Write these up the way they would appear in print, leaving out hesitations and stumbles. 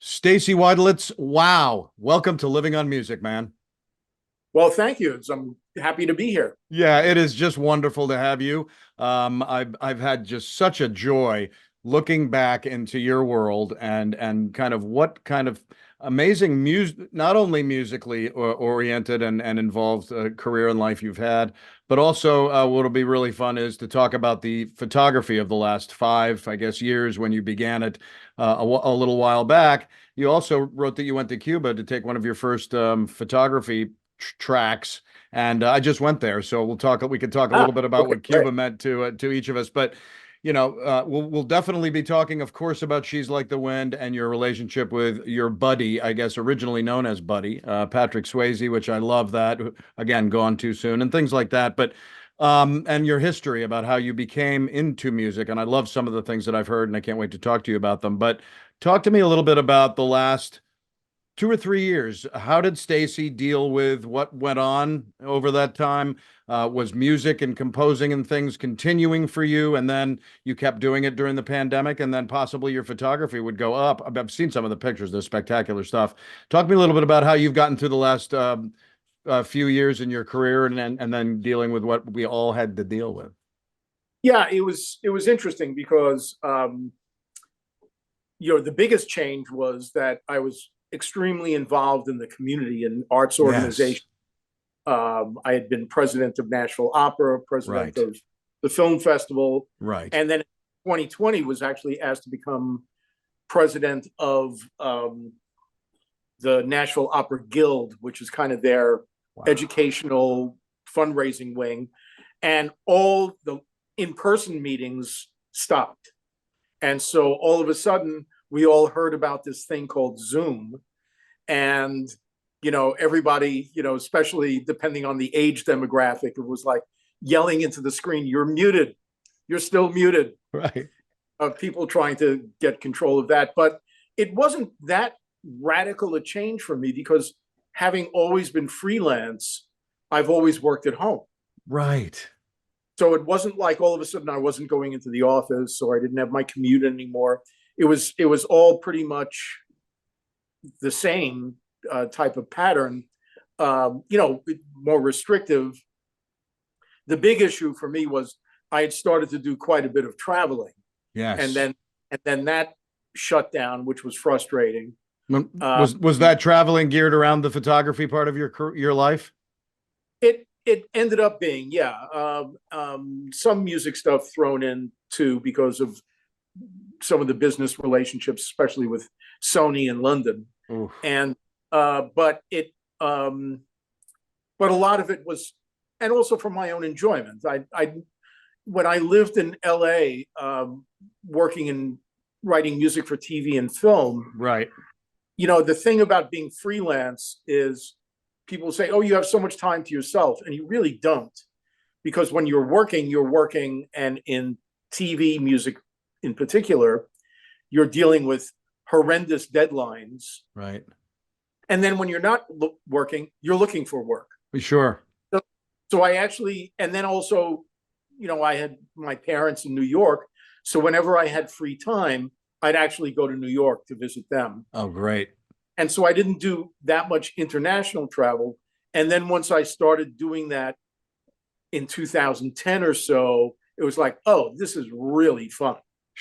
Stacy Widelitz, wow. Welcome to Living on Music, man. Well, thank you. I'm happy to be here. Yeah, it is just wonderful to have you. I've had just such a joy looking back into your world and kind of what kind of amazing music, not only musically oriented and involved career and life you've had, but also what'll be really fun is to talk about the photography of the last 5, I guess, years when you began it a little while back. You also wrote that you went to Cuba to take one of your first photography tracks, and I just went there, so we could talk a little bit about what Cuba meant to each of us. But we'll definitely be talking, of course, about She's Like the Wind and your relationship with your buddy, I guess originally known as Buddy, Patrick Swayze, which I love that, again, gone too soon, and things like that. But and your history about how you became into music, and I love some of the things that I've heard, and I can't wait to talk to you about them. But talk to me a little bit about the last 2 or 3 years. How did Stacy deal with what went on over that time? Was music and composing and things continuing for you, and then you kept doing it during the pandemic, and then possibly your photography would go up? I've seen some of the pictures. They're spectacular stuff. Talk to me a little bit about how you've gotten through the last few years in your career, and then dealing with what we all had to deal with. Yeah, it was interesting because the biggest change was that I was extremely involved in the community and arts organization. Yes. I had been president of Nashville Opera, president of the Film Festival. Right. And then in 2020 was actually asked to become president of the Nashville Opera Guild, which is kind of their educational fundraising wing. And all the in-person meetings stopped. And so all of a sudden, we all heard about this thing called Zoom. And, everybody, especially depending on the age demographic, it was like yelling into the screen, "You're muted. You're still muted." Right. People trying to get control of that. But it wasn't that radical a change for me because having always been freelance, I've always worked at home. Right. So it wasn't like all of a sudden I wasn't going into the office or I didn't have my commute anymore. It was all pretty much the same type of pattern, more restrictive. The big issue for me was I had started to do quite a bit of traveling. Yes. And then that shut down, which was frustrating. Was that traveling geared around the photography part of your life? It ended up being, some music stuff thrown in too because of some of the business relationships, especially with Sony in London. Oof. And but a lot of it was, and also for my own enjoyment. When I lived in LA, working in writing music for TV and film, right? The thing about being freelance is people say, "Oh, you have so much time to yourself," and you really don't, because when you're working, and in TV music in particular, you're dealing with horrendous deadlines. Right. And then when you're not working, you're looking for work. Sure. So I actually, and then also, I had my parents in New York. So whenever I had free time, I'd actually go to New York to visit them. Oh, great. And so I didn't do that much international travel. And then once I started doing that in 2010 or so, it was like, oh, this is really fun.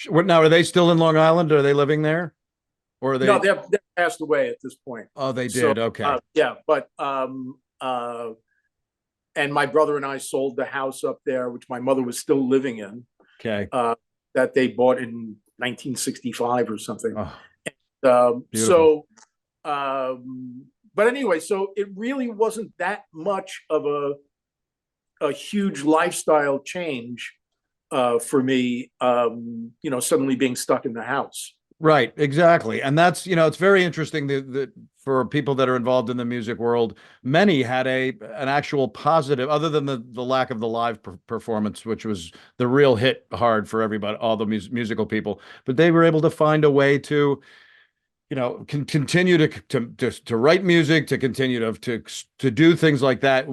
Now, are they still in Long Island? Are they living there? Or are they? No, they've passed away at this point. Oh, they did. So, okay. But and my brother and I sold the house up there, which my mother was still living in. Okay. That they bought in 1965 or something. Oh, but anyway, so it really wasn't that much of a huge lifestyle change for me, suddenly being stuck in the house. Right, exactly. And that's, it's very interesting. for people that are involved in the music world, many had an actual positive, other than the lack of the live performance, which was the real hit hard for everybody, all the musical people. But they were able to find a way to, continue to write music, to continue to do things like that.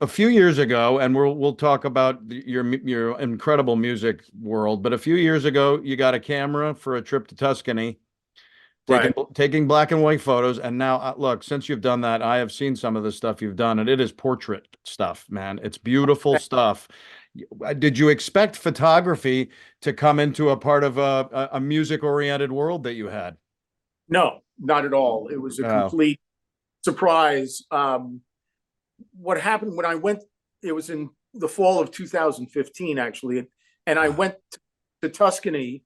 A few years ago, and we'll talk about your incredible music world, but a few years ago, you got a camera for a trip to Tuscany, taking black and white photos. And now, look, since you've done that, I have seen some of the stuff you've done, and it is portrait stuff, man. It's beautiful stuff. Did you expect photography to come into a part of a music-oriented world that you had? No, not at all. It was a complete surprise. What happened when I went, it was in the fall of 2015, actually, and I went to Tuscany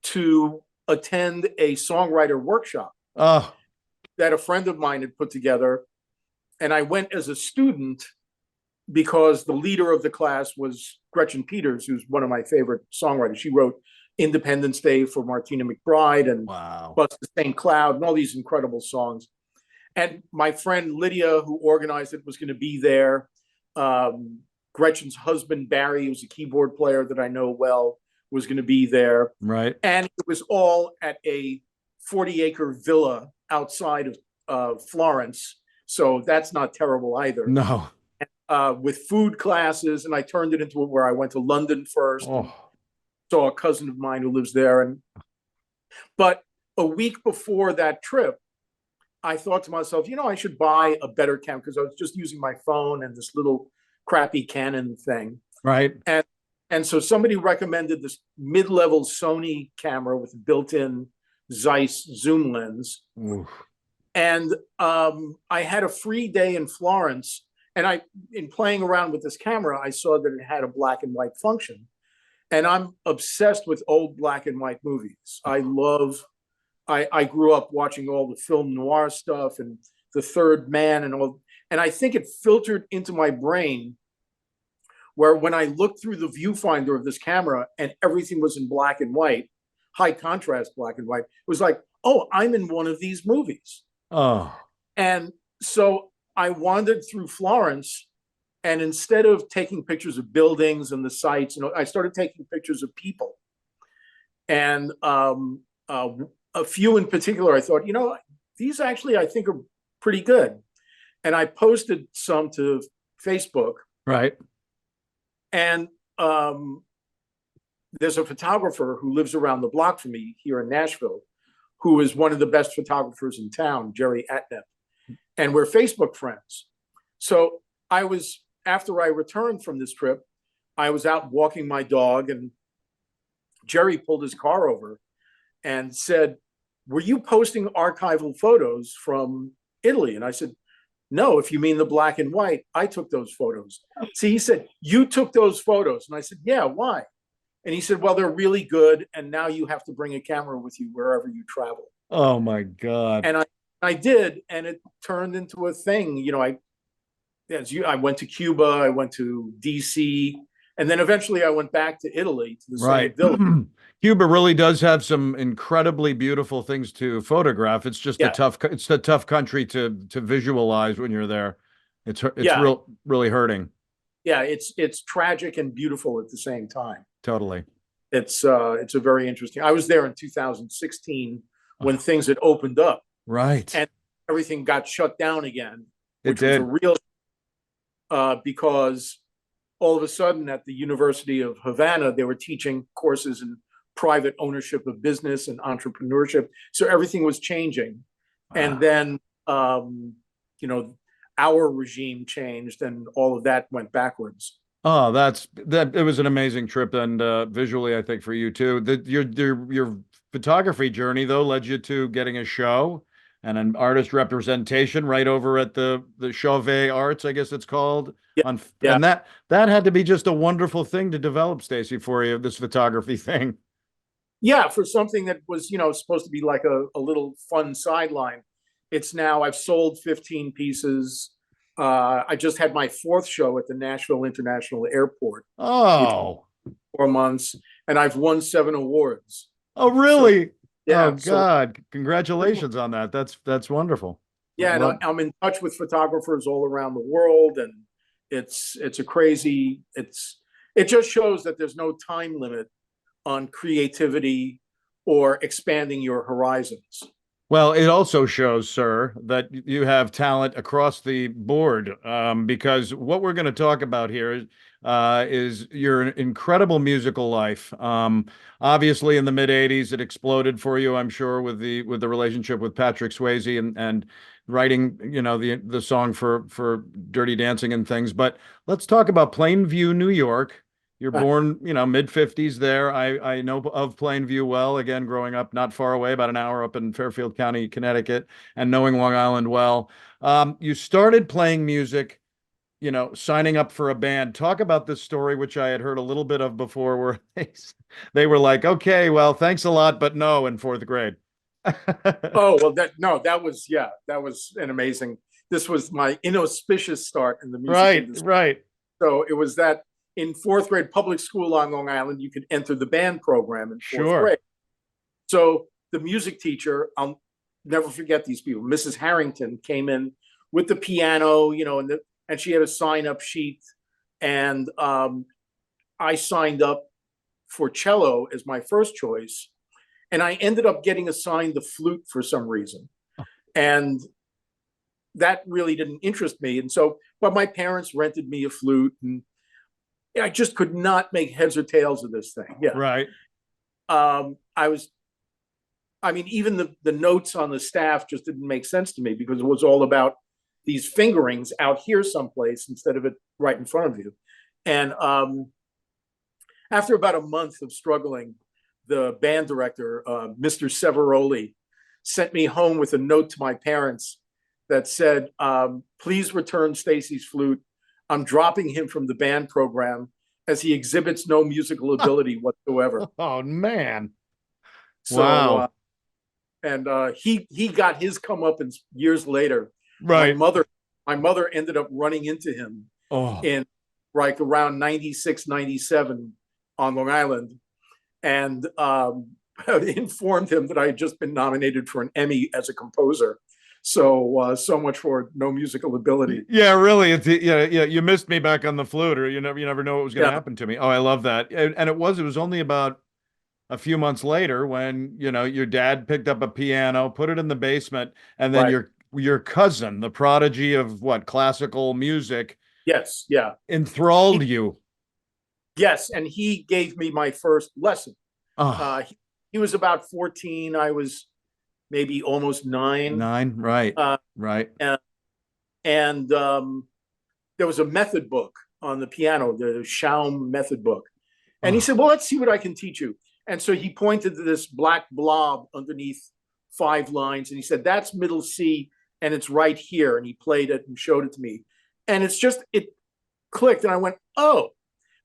to attend a songwriter workshop that a friend of mine had put together. And I went as a student because the leader of the class was Gretchen Peters, who's one of my favorite songwriters. She wrote Independence Day for Martina McBride and Bust the St. Cloud and all these incredible songs. And my friend Lydia, who organized it, was going to be there. Gretchen's husband, Barry, who's a keyboard player that I know well, was going to be there. Right. And it was all at a 40-acre villa outside of Florence. So that's not terrible either. No. With food classes. And I turned it into where I went to London first. Saw a cousin of mine who lives there. But a week before that trip, I thought to myself, I should buy a better camera, because I was just using my phone and this little crappy Canon thing. Right. And so somebody recommended this mid-level Sony camera with a built-in Zeiss zoom lens. Oof. And I had a free day in Florence. And in playing around with this camera, I saw that it had a black and white function. And I'm obsessed with old black and white movies. I grew up watching all the film noir stuff and The Third Man and all. And I think it filtered into my brain, where when I looked through the viewfinder of this camera and everything was in black and white, high contrast black and white, it was like, oh, I'm in one of these movies. Oh. And so I wandered through Florence, and instead of taking pictures of buildings and the sites, I started taking pictures of people. And a few in particular, I thought, these actually I think are pretty good. And I posted some to Facebook. Right. And there's a photographer who lives around the block from me here in Nashville, who is one of the best photographers in town, Jerry Atnett. And we're Facebook friends. So after I returned from this trip, I was out walking my dog, and Jerry pulled his car over and said, "Were you posting archival photos from Italy?" And I said, "No, if you mean the black and white, I took those photos." See, he said, "You took those photos?" And I said, "Yeah, why?" And he said, "Well, they're really good, and now you have to bring a camera with you wherever you travel." Oh my God. And I did, and it turned into a thing. I went to Cuba, I went to DC, and then eventually I went back to Italy, to the same villa. Cuba really does have some incredibly beautiful things to photograph. It's just it's a tough country to visualize when you're there. It's really hurting. Yeah, it's tragic and beautiful at the same time. Totally. It's a very interesting. I was there in 2016 when things had opened up. Right. And everything got shut down again. It did. Was a real because all of a sudden at the University of Havana, they were teaching courses in private ownership of business and entrepreneurship. So everything was changing. And then, our regime changed and all of that went backwards. Oh, it was an amazing trip. And visually, I think for you too, your photography journey though led you to getting a show and an artist representation right over at the Chauvet Arts, I guess it's called. And that had to be just a wonderful thing to develop, Stacy, for you, this photography thing. Yeah, for something that was, supposed to be like a little fun sideline. It's now, I've sold 15 pieces. I just had my 4th show at the Nashville International Airport. Oh. 4 months, and I've won 7 awards. Oh, really? So, yeah. Oh, God. Congratulations on that. That's wonderful. Yeah, and I'm in touch with photographers all around the world, and it's a crazy. It just shows that there's no time limit on creativity or expanding your horizons. Well, it also shows, sir, that you have talent across the board, because what we're going to talk about here is your incredible musical life. Obviously, in the mid '80s, it exploded for you, I'm sure, with the relationship with Patrick Swayze and writing, the song for Dirty Dancing and things. But let's talk about Plainview, New York. You're born, mid 50s there. I know of Plainview well, again, growing up not far away, about an hour up in Fairfield County, Connecticut, and knowing Long Island well. You started playing music, signing up for a band. Talk about this story, which I had heard a little bit of before, where they were like, okay, well, thanks a lot, but no, in fourth grade. Oh, well, that was an amazing, this was my inauspicious start in the music industry. Right. So it was that in fourth grade public school on Long Island, you could enter the band program in fourth grade. So the music teacher, I'll never forget these people, Mrs. Harrington, came in with the piano, and she had a sign-up sheet. And I signed up for cello as my first choice. And I ended up getting assigned the flute for some reason. And that really didn't interest me. And so, but my parents rented me a flute, and I just could not make heads or tails of this thing. Yeah. Right. Even the notes on the staff just didn't make sense to me, because it was all about these fingerings out here someplace instead of it right in front of you. And after about a month of struggling, the band director, Mr. Severoli, sent me home with a note to my parents that said, please return Stacy's flute. I'm dropping him from the band program as he exhibits no musical ability whatsoever. Oh, man. So, wow. He got his comeuppance years later. Right. My mother ended up running into him in like around 96, 97 on Long Island, and informed him that I had just been nominated for an Emmy as a composer. So much for no musical ability. Yeah, really. You missed me back on the flute, or you never know what was going to happen to me. Oh, I love that. And it was only about a few months later when, your dad picked up a piano, put it in the basement, and then your cousin, the prodigy of classical music. Yes. Yeah. Enthralled you. Yes. And he gave me my first lesson. He was about 14. I was maybe almost 9. Right. Right. And there was a method book on the piano, the Schaum method book. And he said, well, let's see what I can teach you. And so he pointed to this black blob underneath 5 lines. And he said, that's middle C, and it's right here. And he played it and showed it to me. And it clicked. And I went, oh,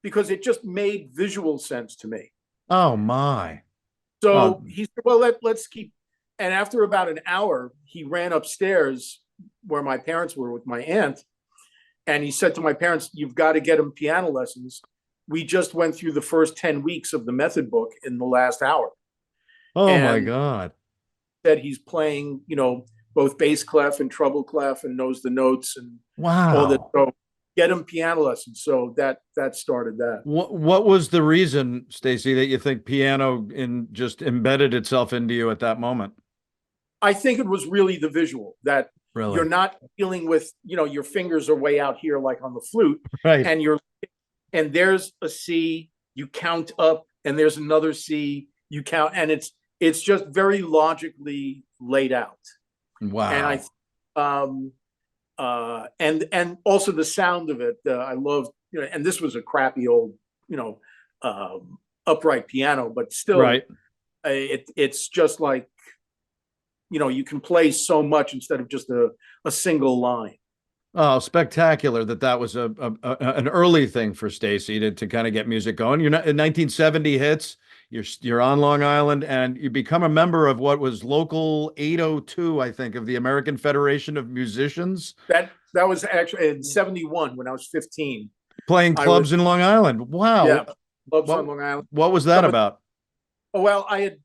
because it just made visual sense to me. Oh, my. So he said, well, let's keep. And after about an hour, he ran upstairs where my parents were with my aunt. And he said to my parents, you've got to get him piano lessons. We just went through the first 10 weeks of the method book in the last hour. Oh, my God. That he's playing, both bass clef and treble clef, and knows the notes and all that. So get him piano lessons. So that started that. What was the reason, Stacy, that you think piano just embedded itself into you at that moment? I think it was really the visual, that you're not dealing with, your fingers are way out here like on the flute, right? And there's a C, you count up, and there's another C, you count, and it's just very logically laid out. Wow. And and also the sound of it, I love, and this was a crappy old, upright piano, but still, right. It's just like, you can play so much instead of just a single line. Oh, spectacular that was an early thing for Stacy to kind of get music going. You're not in 1970 hits. You're on Long Island, and you become a member of what was Local 802, I think, of the American Federation of Musicians. That was actually in 71 when I was 15. Playing clubs in Long Island. Wow. Yeah, clubs on Long Island. What was that about? Well, I had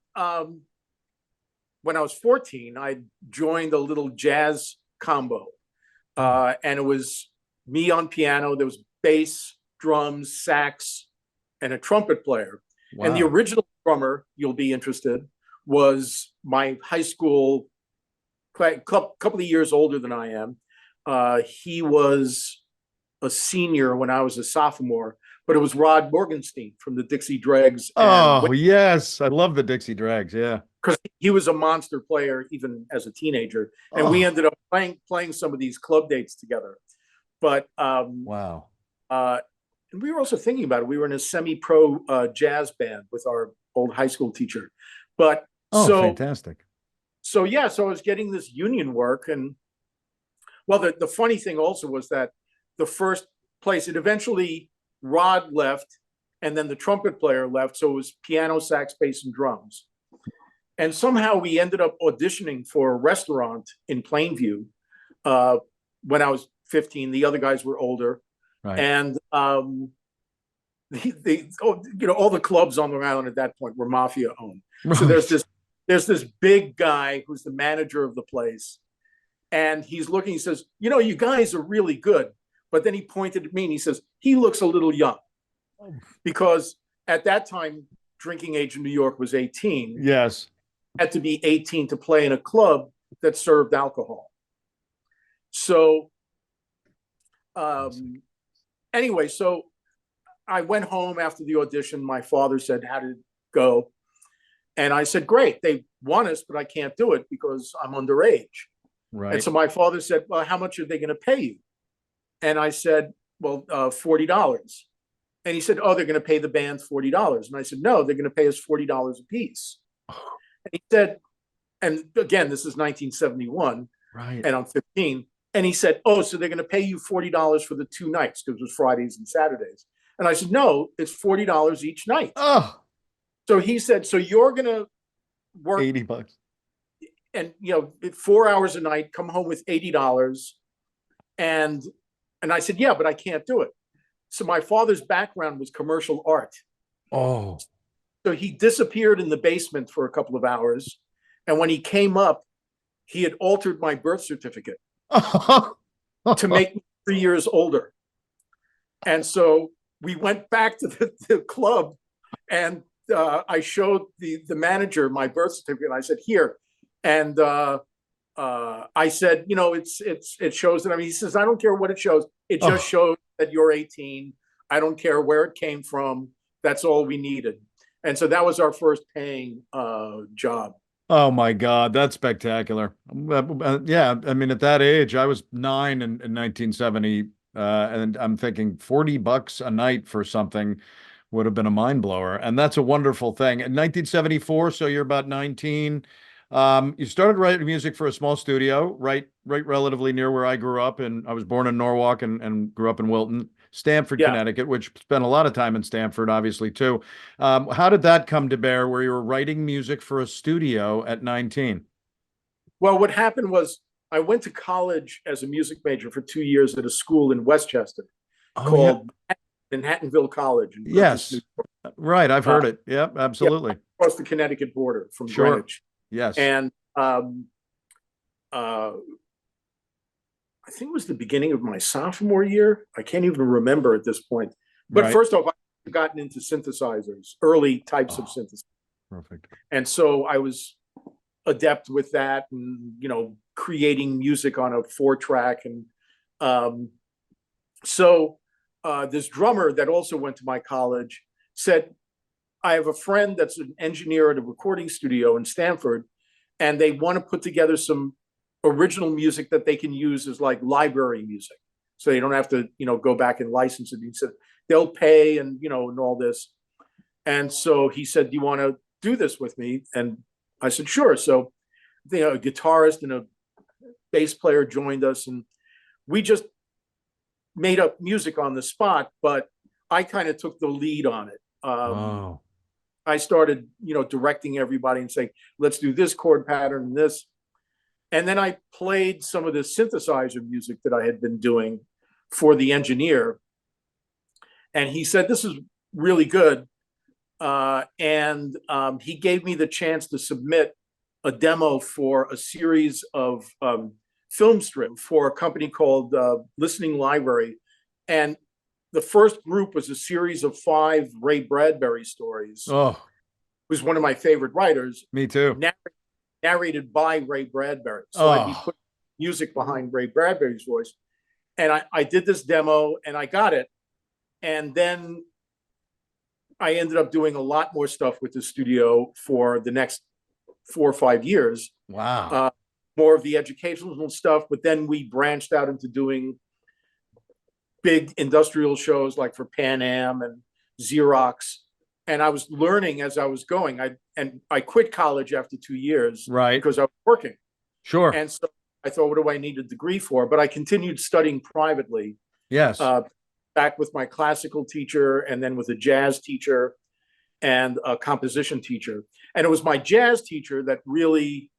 when I was 14, I joined a little jazz combo. And it was me on piano. There was bass, drums, sax, and a trumpet player. Wow. And the original drummer, you'll be interested, was my high school, couple of years older than I am. He was a senior when I was a sophomore, but it was Rod Morgenstein from the Dixie Dregs. Oh, yes. I love the Dixie Dregs. Yeah. Because he was a monster player even as a teenager. And we ended up playing some of these club dates together. But wow. And we were also thinking about it. We were in a semi-pro jazz band with our old high school teacher. But fantastic. So yeah, so I was getting this union work. And well, the funny thing also was that the first place, it eventually, Rod left, and then the trumpet player left. So it was piano, sax, bass, and drums. And somehow we ended up auditioning for a restaurant in Plainview when I was 15. The other guys were older. Right. And all the clubs on Long Island at that point were mafia owned. Right. So there's this big guy who's the manager of the place, and he's looking. He says, "You guys are really good." But then he pointed at me and he says, "He looks a little young," because at that time, drinking age in New York was 18. Yes, had to be 18 to play in a club that served alcohol. So. Anyway, so I went home after the audition. My father said, "How did it go?" And I said, "Great. They want us, but I can't do it because I'm underage." Right. And so my father said, "Well, how much are they going to pay you?" And I said, "Well, $40. And he said, "Oh, they're going to pay the band $40. And I said, "No, they're going to pay us $40 a piece." And he said, and again, this is 1971, right? And I'm 15. And he said, "Oh, so they're going to pay you $40 for the 2 nights," because it was Fridays and Saturdays. And I said, "No, it's $40 each night." Oh. So he said, "So you're going to work $80 and 4 hours a night, come home with $80." And I said, "Yeah, but I can't do it." So my father's background was commercial art. Oh. So he disappeared in the basement for a couple of hours. And when he came up, he had altered my birth certificate to make me 3 years older. And so we went back to the club, and I showed the manager my birth certificate. I said, "Here." And I said, it shows that. He says, "I don't care what it shows. It just shows that you're 18. I don't care where it came from. That's all we needed." And so that was our first paying job. Oh my God, that's spectacular. Yeah, at that age, I was 9 in 1970, and I'm thinking $40 a night for something would have been a mind blower. And that's a wonderful thing. In 1974, so you're about 19. You started writing music for a small studio, right relatively near where I grew up. And I was born in Norwalk and grew up in Wilton. Stamford, Connecticut, which spent a lot of time in Stamford, obviously, too. How did that come to bear where you were writing music for a studio at 19? Well, what happened was I went to college as a music major for 2 years at a school in Westchester called Manhattanville College. Yes, right. I've heard it. Yep, absolutely. Yeah, across the Connecticut border from Greenwich. Yes. And I think it was the beginning of my sophomore year. I can't even remember at this point. But first off, I've gotten into synthesizers, early types of synthesizers. Perfect. And so I was adept with that and, creating music on a 4-track. And so this drummer that also went to my college said, "I have a friend that's an engineer at a recording studio in Stamford, and they want to put together some original music that they can use as like library music. So they don't have to, go back and license it." He said, "They'll pay and, and all this." And so he said, "Do you want to do this with me?" And I said, "Sure." So a guitarist and a bass player joined us, and we just made up music on the spot, but I kind of took the lead on it. I started, directing everybody and saying, "Let's do this chord pattern and this." And then I played some of the synthesizer music that I had been doing for the engineer. And he said, "This is really good." And he gave me the chance to submit a demo for a series of film strip for a company called Listening Library. And the first group was a series of 5 Ray Bradbury stories, Oh, who's one of my favorite writers, me too. narrated by Ray Bradbury. So I'd be Oh, putting music behind Ray Bradbury's voice. And I did this demo and I got it. And then I ended up doing a lot more stuff with the studio for the next 4 or 5 years. wow. More of the educational stuff, but then we branched out into doing big industrial shows like for Pan Am and Xerox. And I was learning as I was going. I quit college after 2 years, Right. because I was working. Sure. And so I thought, what do I need a degree for? But I continued studying privately, Yes. back with my classical teacher and then with a jazz teacher and a composition teacher. And it was my jazz teacher that really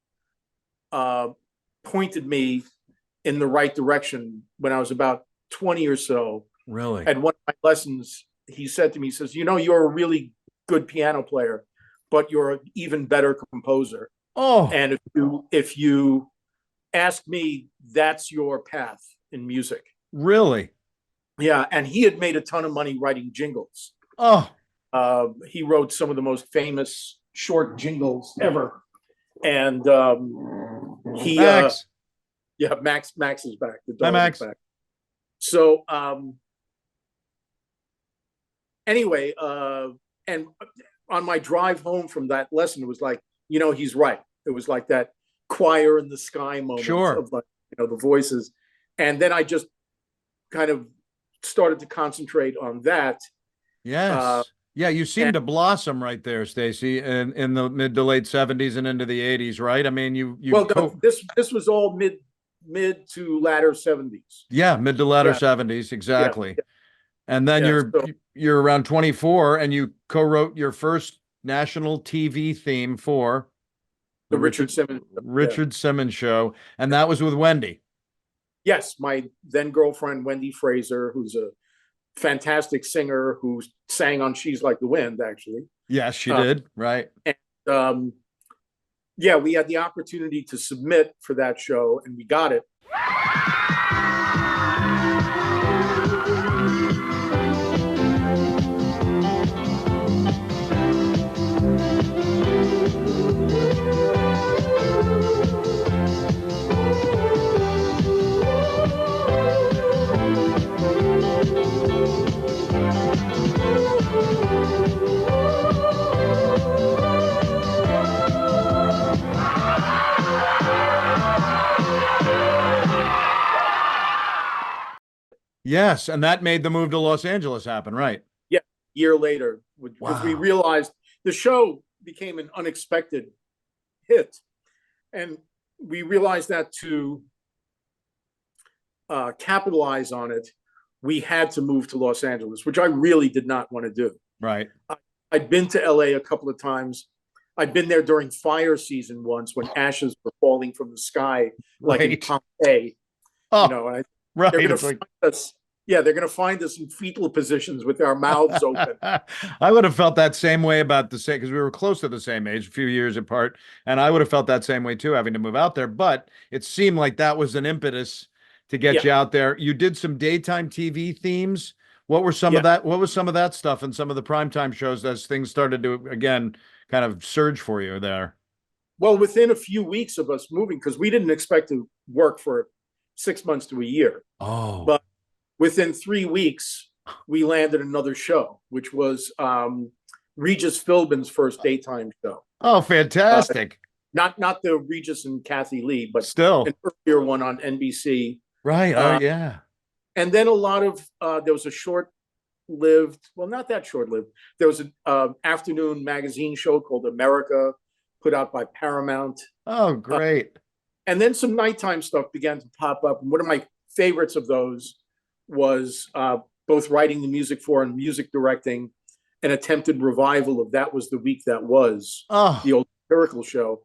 pointed me in the right direction when I was about 20 or so. Really? And one of my lessons, he said to me, he says, you know, you're a really good piano player, but you're an even better composer. Oh, And if you ask me, that's your path in music. really? Yeah. And he had made a ton of money writing jingles. Oh, He wrote some of the most famous short jingles ever. And he, Max. yeah, Max is back. The Hi, dog Max. is back. So anyway, and on my drive home from that lesson, it was like, you know, he's right. It was like that choir in the sky moment Sure. of, like, you know, the voices. And then I just kind of started to concentrate on that. Yes. Yeah, you seem to blossom right there, Stacy, in the mid to late 70s and into the 80s, right? I mean, This was all mid to latter 70s. yeah, mid to latter Yeah. 70s, exactly. Yeah. And then Yeah, you're around 24 and you co-wrote your first national TV theme for the Richard Simmons. Richard Simmons show, and that was with Wendy. Yes, my then girlfriend, Wendy Fraser, who's a fantastic singer who sang on She's Like the Wind, actually. Yes, she did, right? And yeah, we had the opportunity to submit for that show, and we got it. Yes, and that made the move to Los Angeles happen, right? Yeah, a year later, because we Wow. realized the show became an unexpected hit, and we realized that to capitalize on it, we had to move to Los Angeles, which I really did not want to do. Right. I'd been to LA a couple of times. I'd been there during fire season once when ashes were falling from the sky, like in Right. Pompeii. Oh, You know, and right. they're going It's to like, find us. Yeah, they're going to find us in fetal positions with our mouths open. I would have felt that same way about the same, because we were close to the same age, a few years apart, and I would have felt that same way too, having to move out there. But it seemed like that was an impetus to get you out there. You did some daytime TV themes. What were some of that? What was some of that stuff and some of the primetime shows as things started to again kind of surge for you there? Well, within a few weeks of us moving, because we didn't expect to work for 6 months to a year. Oh, But within 3 weeks, we landed another show, which was Regis Philbin's first daytime show. oh, fantastic! Not the Regis and Kathy Lee, but Still, an earlier one on NBC. right? Oh, yeah. And then a lot of there was a short-lived, well, not that short-lived. There was an afternoon magazine show called America, put out by Paramount. Oh, great! And then some nighttime stuff began to pop up. And one of my favorites of those was both writing the music for and music directing an attempted revival of That Was the Week That Was, the old satirical show.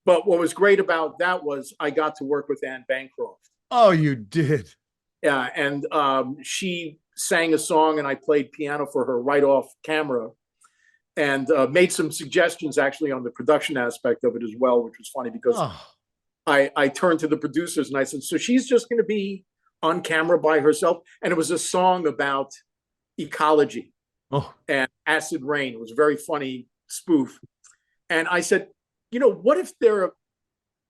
But what was great about that was I got to work with Anne Bancroft. Oh, you did. Yeah, and she sang a song and I played piano for her right off camera, and made some suggestions actually on the production aspect of it as well, which was funny because I turned to the producers and I said, so she's just going to be on camera by herself? And it was a song about ecology Oh, and acid rain. It was a very funny spoof. And I said, what if there are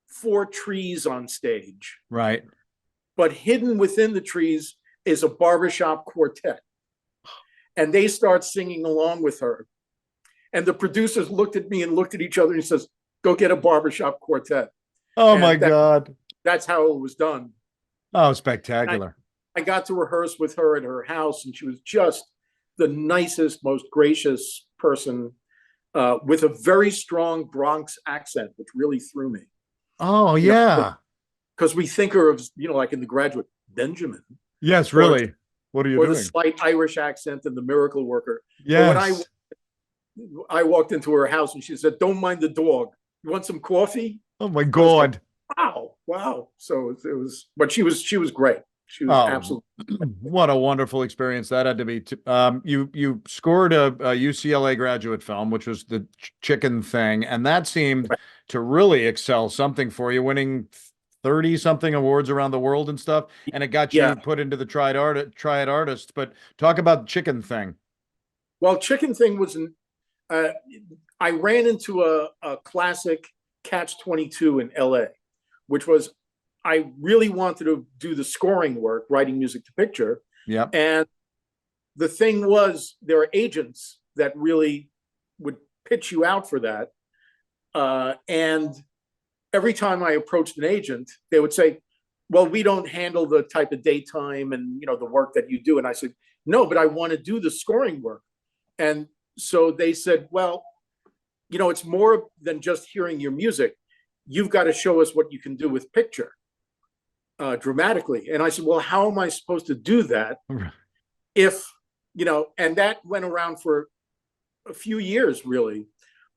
4 trees on stage, right. but hidden within the trees is a barbershop quartet? And they start singing along with her. And the producers looked at me and looked at each other and he says, go get a barbershop quartet. Oh And my God. that's how it was done. Oh, spectacular. I got to rehearse with her at her house, and she was just the nicest, most gracious person, with a very strong Bronx accent, which really threw me. Oh yeah. Because we think her of, like in The Graduate, Benjamin. Yes, really. What are you or doing? The slight Irish accent in The Miracle Worker. Yes. But when I walked into her house and she said, don't mind the dog. You want some coffee? Oh my God. Like, wow. So it was, but she was great. She was absolutely. What a wonderful experience that had to be. You scored a UCLA graduate film, which was the Chicken Thing, and that seemed to really excel something for you, winning 30 something awards around the world and stuff, and it got you put into the Triad Artists. But talk about Chicken Thing. Well, Chicken Thing was I ran into a classic catch-22 in LA, which was, I really wanted to do the scoring work, writing music to picture. Yeah. And the thing was, there are agents that really would pitch you out for that. And every time I approached an agent, they would say, well, we don't handle the type of daytime and, the work that you do. And I said, no, but I want to do the scoring work. And so they said, well, it's more than just hearing your music. You've got to show us what you can do with picture, dramatically. And I said, well, how am I supposed to do that if, and that went around for a few years, really.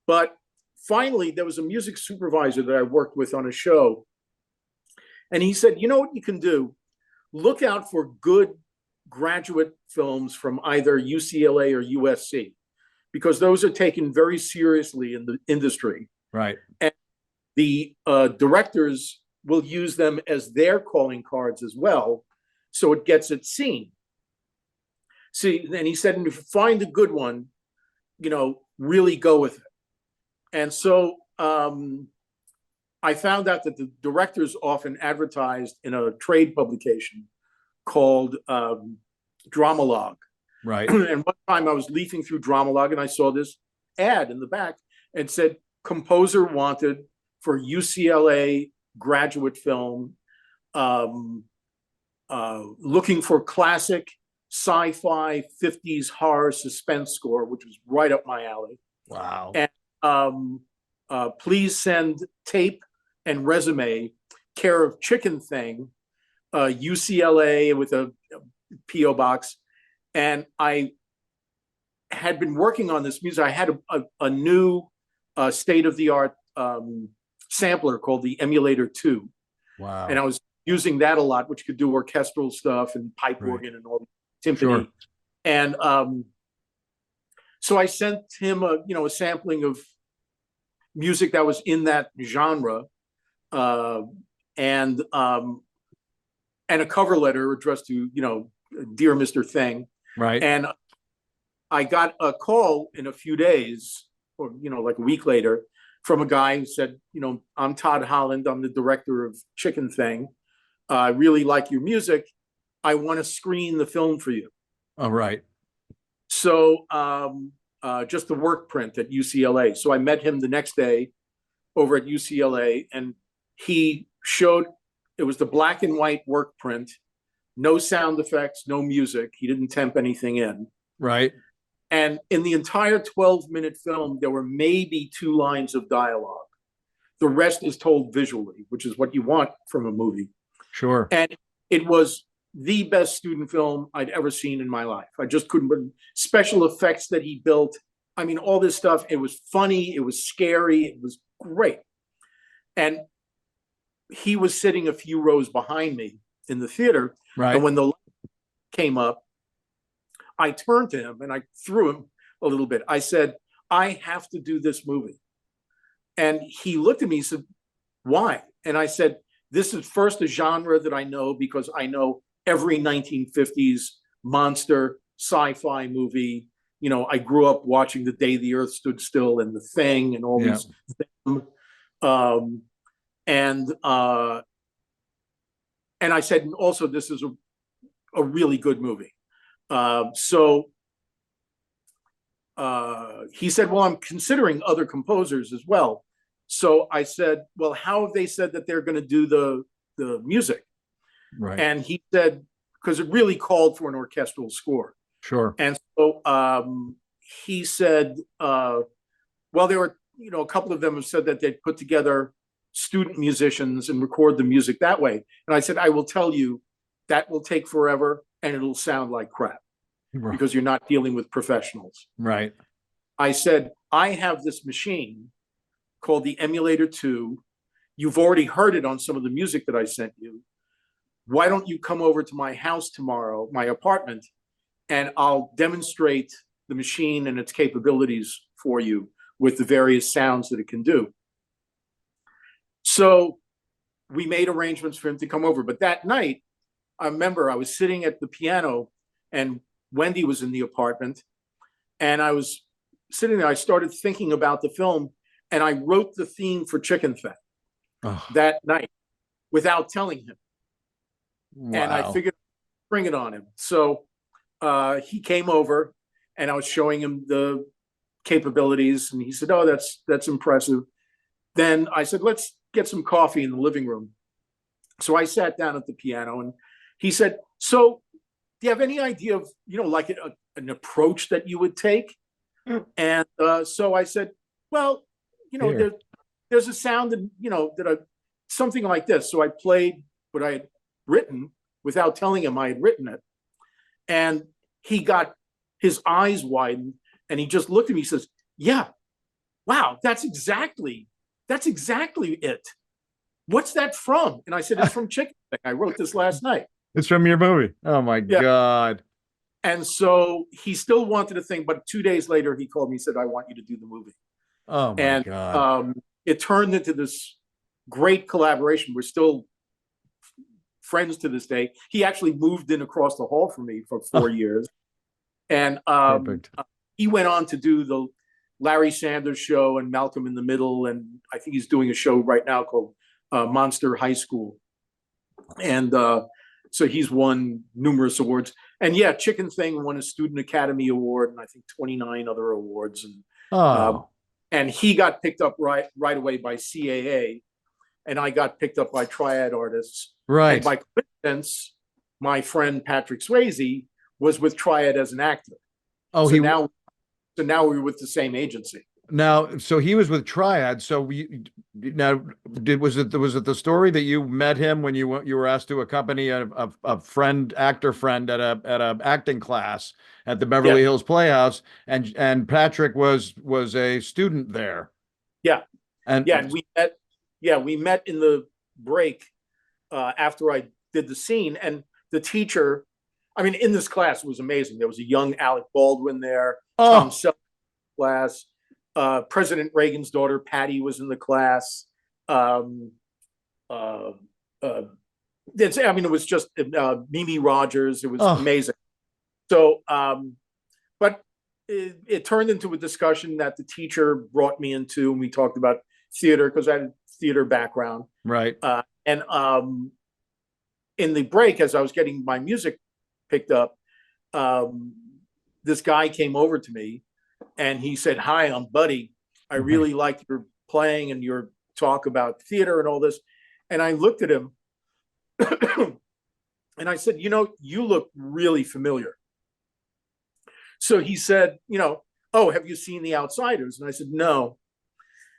But finally, there was a music supervisor that I worked with on a show. And he said, you know what you can do? Look out for good graduate films from either UCLA or USC, because those are taken very seriously in the industry. Right. And the directors will use them as their calling cards as well, so it gets it seen. See, and he said, and if you find a good one, really go with it. And so I found out that the directors often advertised in a trade publication called Dramalog. Right. And one time I was leafing through Dramalog and I saw this ad in the back and said, composer wanted for UCLA graduate film, looking for classic sci-fi 50s horror suspense score, which was right up my alley. Wow. And please send tape and resume, care of Chicken Thing, UCLA, with a P.O. box. And I had been working on this music. I had a new state-of-the-art sampler called the Emulator 2. Wow. And I was using that a lot, which could do orchestral stuff and pipe organ and all, timpani. Sure. And so I sent him a sampling of music that was in that genre, and a cover letter addressed to, Dear Mr. Thing. Right. And I got a call in a few days, or, like a week later, from a guy who said, I'm Todd Holland. I'm the director of Chicken Thing. I really like your music. I want to screen the film for you. Oh, right. So just the work print at UCLA. So I met him the next day over at UCLA, and he showed, it was the black and white work print, no sound effects, no music. He didn't temp anything in. Right. And in the entire 12-minute film, there were maybe 2 lines of dialogue. The rest is told visually, which is what you want from a movie. Sure. And it was the best student film I'd ever seen in my life. I just couldn't. Special effects that he built, I mean, all this stuff. It was funny. It was scary. It was great. And he was sitting a few rows behind me in the theater. Right. And when the light came up, I turned to him and I threw him a little bit. I said, I have to do this movie. And he looked at me and said, why? And I said, this is first a genre that I know because I know every 1950s monster sci-fi movie. You know, I grew up watching The Day the Earth Stood Still and The Thing and all these things. And I said, and also this is a really good movie. So he said, well, I'm considering other composers as well. So I said, well, how have they said that they're going to do the music? Right. And he said, because it really called for an orchestral score. Sure. And so he said, well, there were, you know, a couple of them have said that they'd put together student musicians and record the music that way. And I said, I will tell you, that will take forever and it'll sound like crap because you're not dealing with professionals. Right. I said, I have this machine called the Emulator 2. You've already heard it on some of the music that I sent you. Why don't you come over to my house tomorrow, my apartment, and I'll demonstrate the machine and its capabilities for you with the various sounds that it can do. So we made arrangements for him to come over. But that night, I remember I was sitting at the piano and Wendy was in the apartment. And I was sitting there, I started thinking about the film and I wrote the theme for Chicken Fat that night without telling him. Wow. And I figured bring it on him. So he came over and I was showing him the capabilities and he said, oh, that's impressive. Then I said, let's get some coffee in the living room. So I sat down at the piano and he said, so do you have any idea of, you know, like an approach that you would take? And so I said, well, you know, there's a sound that, you know, something like this. So I played what I had written without telling him I had written it. And he got his eyes widened and he just looked at me, he says, yeah, wow, that's exactly it. What's that from? And I said, it's from Chicken Fat. I wrote this last night. It's from your movie. Oh my God. And so he still wanted a thing, but 2 days later he called me and said, I want you to do the movie. Oh my God. It turned into this great collaboration. We're still friends to this day. He actually moved in across the hall from me for 4 years. And he went on to do the Larry Sanders Show and Malcolm in the Middle. And I think he's doing a show right now called Monster High School. And so he's won numerous awards. And yeah, Chicken Thing won a Student Academy Award and I think 29 other awards. And he got picked up right away by CAA. And I got picked up by Triad Artists. Right. And by coincidence, my friend Patrick Swayze was with Triad as an actor. Oh, so now we're with the same agency. Now, so he was with Triad. So was it the story that you met him when you were asked to accompany a actor friend at a acting class at the Beverly Hills Playhouse, and Patrick was a student there. Yeah, and we met in the break after I did the scene, and the teacher. I mean, in this class, it was amazing. There was a young Alec Baldwin there. Tom Selleck class. President Reagan's daughter, Patty, was in the class. It was just Mimi Rogers. It was amazing. So, but it turned into a discussion that the teacher brought me into, and we talked about theater because I had a theater background. Right. And in the break, as I was getting my music picked up, this guy came over to me and he said, hi, I'm Buddy. I really like your playing and your talk about theater and all this. And I looked at him and I said, you know, you look really familiar. So he said, you know, oh, have you seen The Outsiders? And I said, no.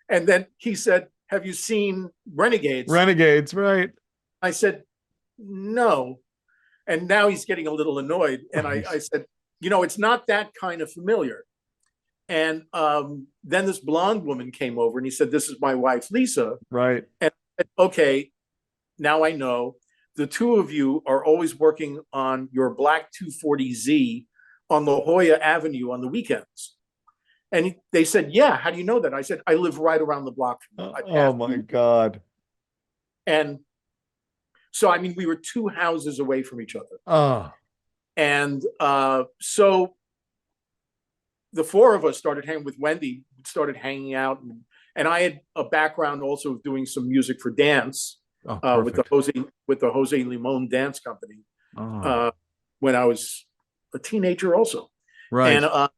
And then he said, have you seen Renegades? Renegades, right. I said, no. And now he's getting a little annoyed. And I said, you know, it's not that kind of familiar. And then this blonde woman came over and he said, this is my wife, Lisa. Right. And I said, okay, now I know. The two of you are always working on your black 240Z on La Jolla Avenue on the weekends. And they said, yeah, how do you know that? I said, I live right around the block from you. Oh my God. And so, I mean, we were 2 houses away from each other. Oh, And so the four of us started hanging with Wendy, started hanging out. And I had a background also of doing some music for dance with the Jose Limon Dance Company when I was a teenager also. right. And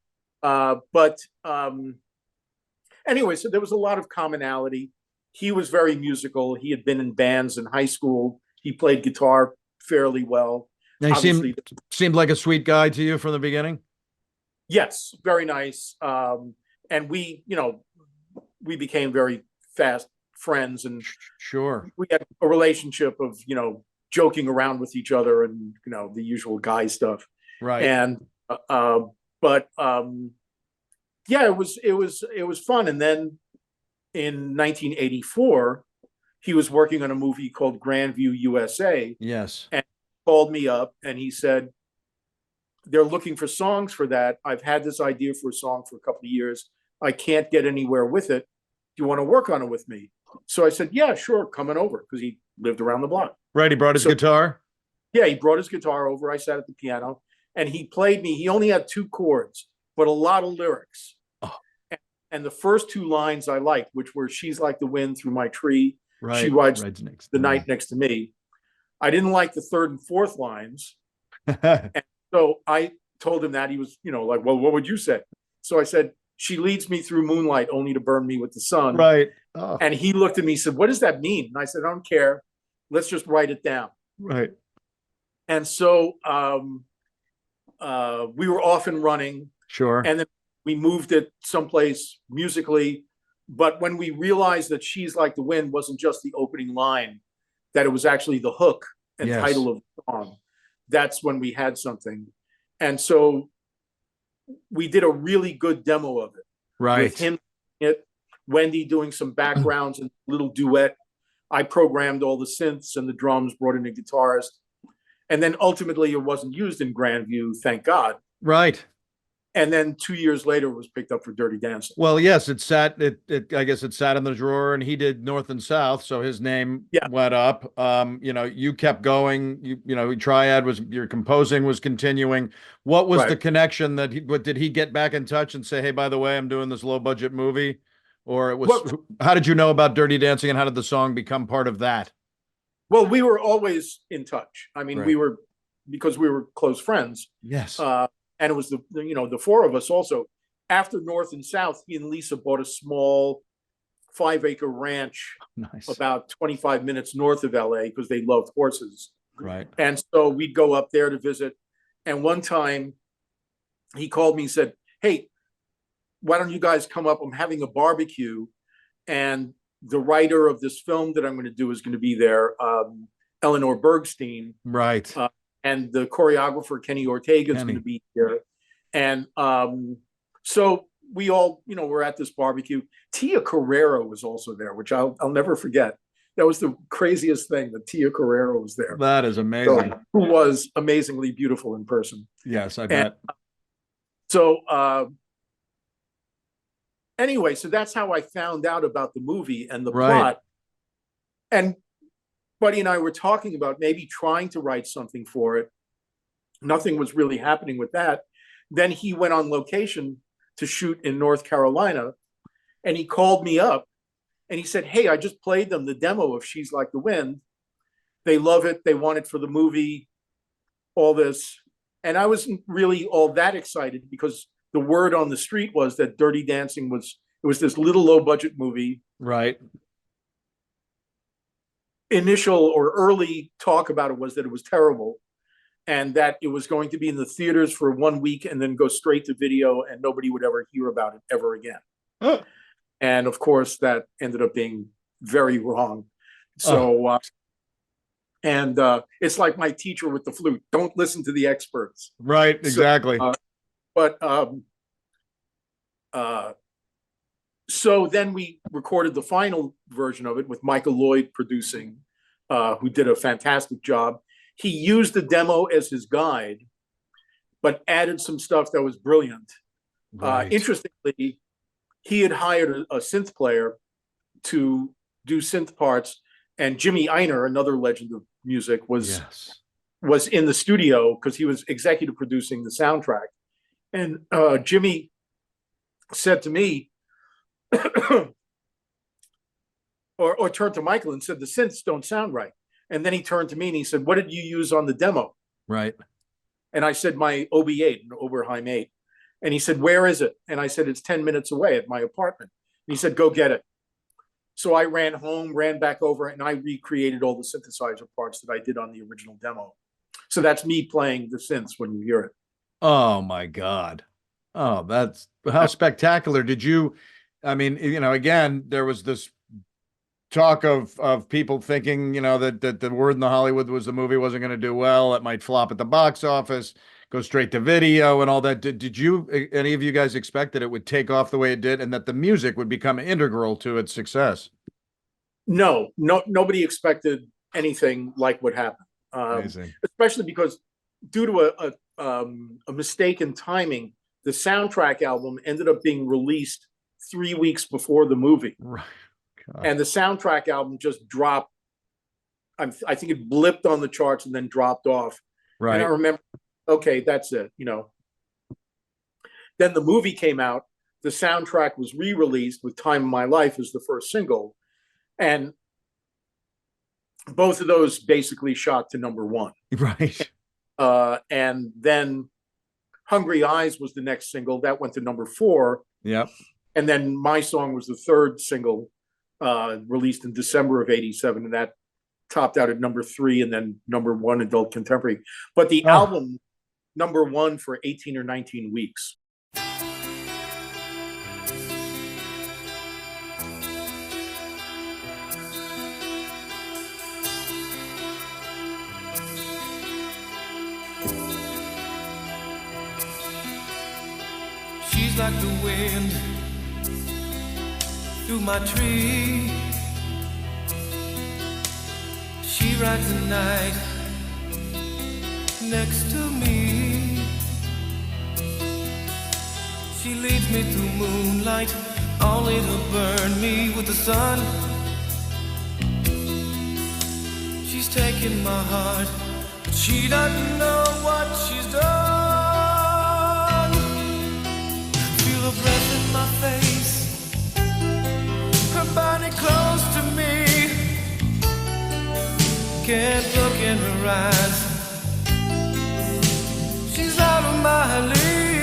anyway, so there was a lot of commonality. He was very musical. He had been in bands in high school. He played guitar fairly well. He seemed like a sweet guy to you from the beginning. Yes, very nice. And we, we became very fast friends, and sure, we had a relationship of, joking around with each other and, the usual guy stuff. right. And yeah, it was fun. And then in 1984, he was working on a movie called Grandview USA. Yes. And he called me up and he said, they're looking for songs for that. I've had this idea for a song for a couple of years. I can't get anywhere with it. Do you want to work on it with me? So I said, yeah, sure, coming over, because he lived around the block. Right. He brought his guitar. Yeah, he brought his guitar over. I sat at the piano and he played me. He only had 2 chords, but a lot of lyrics. Oh. And the first 2 lines I liked, which were "She's like the wind through my tree." Right. She rides the night next to me. I didn't like the 3rd and 4th lines. And so I told him that. He was, like, well, what would you say? So I said, "She leads me through moonlight only to burn me with the sun." Right. Oh. And he looked at me and said, "What does that mean?" And I said, "I don't care. Let's just write it down." Right. And so we were off and running. Sure. And then we moved it someplace musically. But when we realized that "She's Like the Wind" wasn't just the opening line, that it was actually the hook and title of the song, that's when we had something. And so we did a really good demo of it. Right. With him, Wendy doing some backgrounds and a little duet. I programmed all the synths and the drums, brought in a guitarist. And then ultimately it wasn't used in Grandview, thank God. Right. And then 2 years later, it was picked up for Dirty Dancing. Well, yes, I guess it sat in the drawer, and he did North and South, so his name went up. You kept going. Triad was, your composing was continuing. What was the connection did he get back in touch and say, "Hey, by the way, I'm doing this low budget movie"? Or how did you know about Dirty Dancing, and how did the song become part of that? Well, we were always in touch. I mean, because we were close friends. Yes. And it was the 4 of us also. After North and South, he and Lisa bought a small 5-acre ranch about 25 minutes north of LA, because they loved horses. Right. And so we'd go up there to visit. And one time he called me and said, "Hey, why don't you guys come up? I'm having a barbecue. And the writer of this film that I'm going to do is going to be there, Eleanor Bergstein." Right. And the choreographer, Kenny Ortega, is going to be here. And so we all, were at this barbecue. Tia Carrera was also there, which I'll never forget. That was the craziest thing, that Tia Carrera was there. That is amazing. So, who was amazingly beautiful in person. Yes, I bet. So anyway, so that's how I found out about the movie and the plot. And Buddy and I were talking about maybe trying to write something for it. Nothing was really happening with that. Then he went on location to shoot in North Carolina, and he called me up and he said, "Hey, I just played them the demo of She's Like the Wind. They love it. They want it for the movie, all this." And I wasn't really all that excited, because the word on the street was that Dirty Dancing was this little low budget movie. Right. Initial or early talk about it was that it was terrible, and that it was going to be in the theaters for 1 week and then go straight to video, and nobody would ever hear about it ever again. And of course, that ended up being very wrong. So, it's like my teacher with the flute: don't listen to the experts. Right. Exactly. So then we recorded the final version of it with Michael Lloyd producing, who did a fantastic job. He used the demo as his guide, but added some stuff that was brilliant. Right. Interestingly, he had hired a synth player to do synth parts, And Jimmy Einer, another legend of music, was in the studio because he was executive producing the soundtrack. And Jimmy said to me, or turned to Michael and said, the synths don't sound right. And then he turned to me and he said, what did you use on the demo? Right. And I said, my OB8, an Oberheim 8. And he said, where is it? And I said, it's 10 minutes away at my apartment. And he said, go get it. So I ran home, ran back over, and I recreated all the synthesizer parts that I did on the original demo. So that's me playing the synths when you hear it. Oh my God. Oh, that's how spectacular. Did you, I mean, you know, again, there was this talk of people thinking, you know, that the word in the Hollywood was the movie wasn't going to do well. It might flop at the box office, go straight to video and all that. Did you, any of you guys expect that it would take off the way it did and that the music would become integral to its success? No, nobody expected anything like what happened. Especially because due to a mistake in timing, the soundtrack album ended up being released 3 weeks before the movie. Right. God. And the soundtrack album just dropped. I think it blipped on the charts and then dropped off. Right. And I remember, okay, that's it, you know. Then the movie came out. The soundtrack was re-released with Time of My Life as the first single. And both of those basically shot to #1. Right. And then Hungry Eyes was the next single. That went to #4. Yep. And then My Song was the third single, released in December of '87. And that topped out at #3 and then #1 adult contemporary. But the album, #1 for 18 or 19 weeks. She's like the wind through my tree. She rides the night next to me. She leads me through moonlight, only to burn me with the sun. She's taking my heart, but she doesn't know what she's done. Feel her breath in my face, her body close to me. Can't look in her eyes, she's out of my league.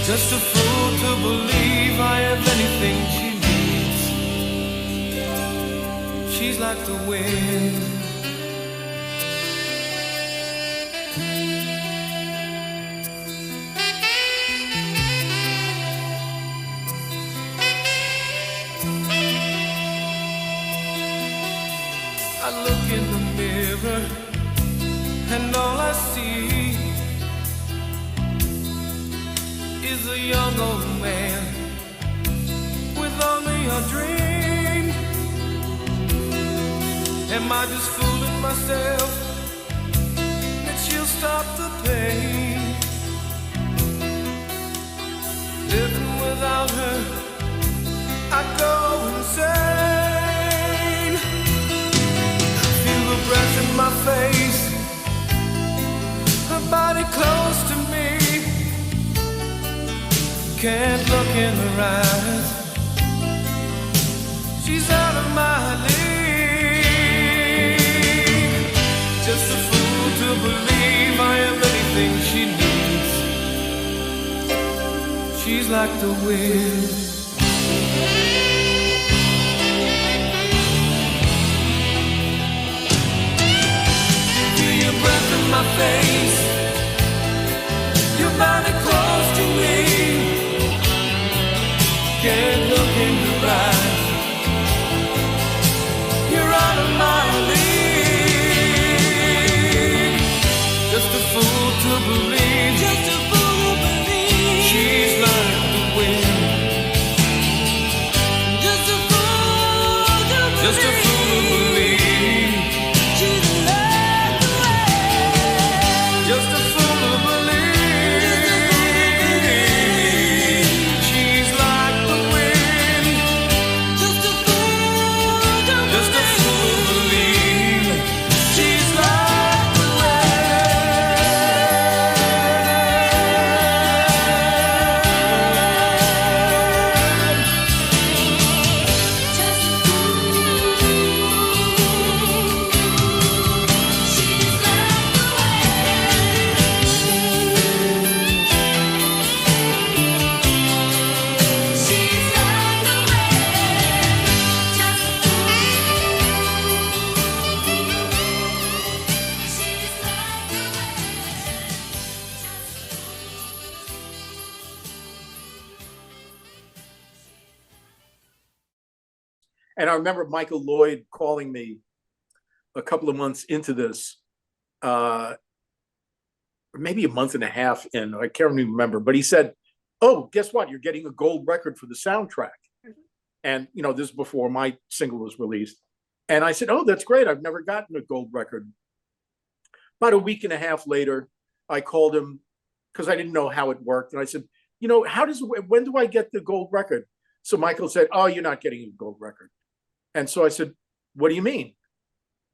Just a fool to believe I have anything she needs. She's like the wind. I look in the mirror and all I see is a young old man with only a dream. Am I just fooling myself that she'll stop the pain? Living without her, I go insane. Her breath in my face, her body close to me. Can't look in her eyes, she's out of my league. Just a fool to believe I have anything she needs. She's like the wind. Breath in my face, your body close to me. Can't look in your eyes, you're out of my league. Just a fool to believe, just a fool to believe. She's like the wind. Just a fool to believe. Just a fool to believe. Just a fool to believe. And I remember Michael Lloyd calling me a couple of months into this, maybe a month and a half in, I can't even remember, but he said, "Oh, guess what? You're getting a gold record for the soundtrack." And, you know, this is before my single was released. And I said, "Oh, that's great. I've never gotten a gold record." About a week and a half later, I called him because I didn't know how it worked. And I said, "You know, when do I get the gold record?" So Michael said, "Oh, you're not getting a gold record." And so I said, "What do you mean?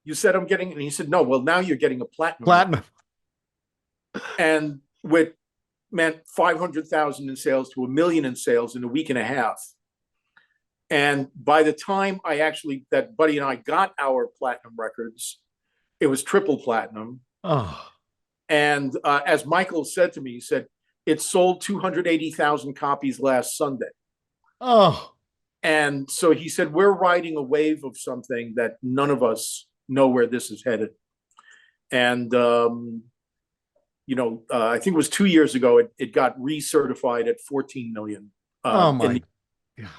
You said I'm getting," and he said, "No, well, now you're getting a platinum." Platinum. And with meant 500,000 in sales to 1 million in sales in a week and a half. And by the time that Buddy and I got our platinum records, it was triple platinum. Oh. And as Michael said to me, he said, it sold 280,000 copies last Sunday. Oh. And so he said, we're riding a wave of something that none of us know where this is headed. And, I think it was 2 years ago, it got recertified at 14 million. Oh my.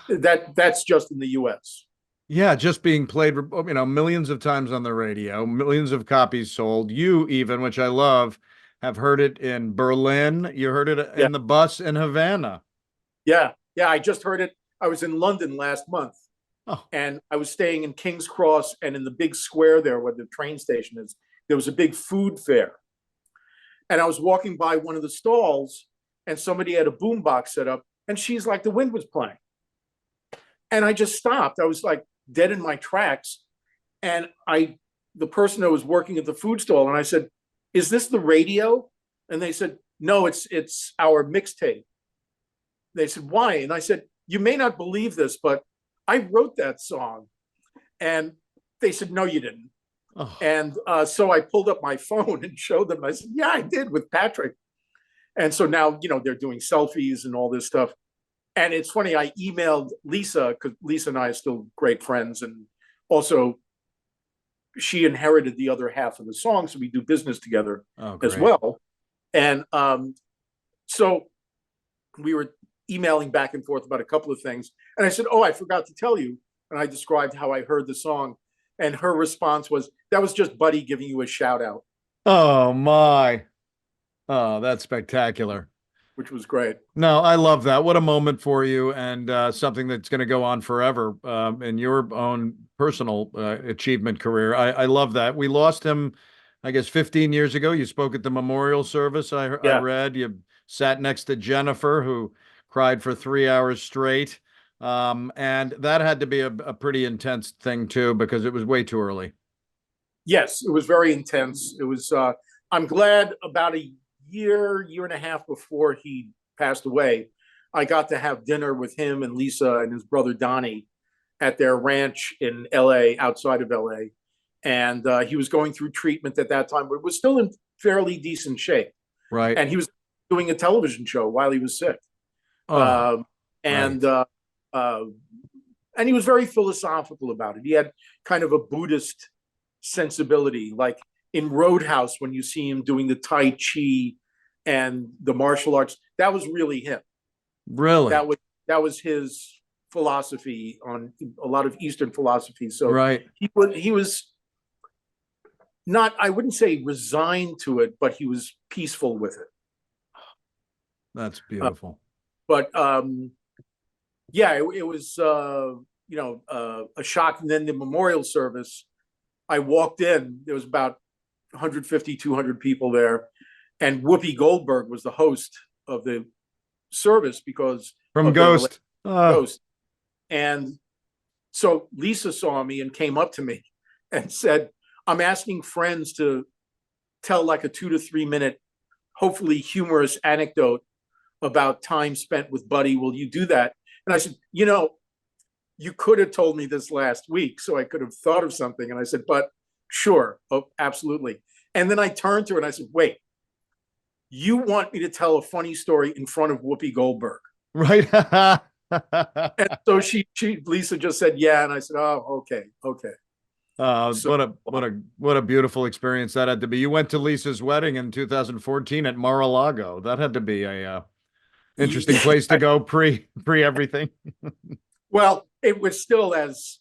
That's just in the US. Yeah, just being played, millions of times on the radio, millions of copies sold. You even, which I love, have heard it in Berlin. You heard it in the bus in Havana. Yeah. I just heard it. I was in London last month. Oh. And I was staying in King's Cross, and in the big square there where the train station is, there was a big food fair. And I was walking by one of the stalls, and somebody had a boombox set up, and She's Like the Wind was playing. And I just stopped. I was like dead in my tracks. And the person that was working at the food stall, and I said, "Is this the radio?" And they said, "No, it's our mixtape." They said, "Why?" And I said, "You may not believe this, but I wrote that song." And they said, "No, you didn't." Oh. And so I pulled up my phone and showed them. I said, "Yeah, I did with Patrick." And so now, they're doing selfies and all this stuff. And it's funny, I emailed Lisa, because Lisa and I are still great friends. And also, she inherited the other half of the song, so we do business together as well. And so we were emailing back and forth about a couple of things. And I said, "Oh, I forgot to tell you." And I described how I heard the song. And her response was, "That was just Buddy giving you a shout out." Oh, my. Oh, that's spectacular. Which was great. No, I love that. What a moment for you, and something that's going to go on forever in your own personal achievement career. I love that. We lost him, I guess, 15 years ago. You spoke at the memorial service. I read you sat next to Jennifer, who cried for 3 hours straight. And that had to be a pretty intense thing too, because it was way too early. Yes, it was very intense. It was, I'm glad about a year and a half before he passed away, I got to have dinner with him and Lisa and his brother Donnie at their ranch in LA, outside of LA. And he was going through treatment at that time, but was still in fairly decent shape. Right. And he was doing a television show while he was sick. Oh, and he was very philosophical about it. He had kind of a Buddhist sensibility, like in Roadhouse, when you see him doing the Tai Chi and the martial arts, that was really him. Really? That was his philosophy on a lot of Eastern philosophy. So he was not, I wouldn't say resigned to it, but he was peaceful with it. That's beautiful. But it was a shock. And then the memorial service, I walked in, there was about 150, 200 people there. And Whoopi Goldberg was the host of the service because from Ghost. Ghost. And so Lisa saw me and came up to me and said, "I'm asking friends to tell like a 2 to 3 minute, hopefully humorous anecdote about time spent with Buddy. Will you do that?" And I said, "You could have told me this last week, so I could have thought of something." And I said, "But sure, oh, absolutely." And then I turned to her and I said, "Wait, you want me to tell a funny story in front of Whoopi Goldberg?" Right. And so Lisa just said, "Yeah." And I said, "Oh, okay. What a beautiful experience that had to be. You went to Lisa's wedding in 2014 at Mar-a-Lago. That had to be a interesting place to go pre everything. Well, it was still as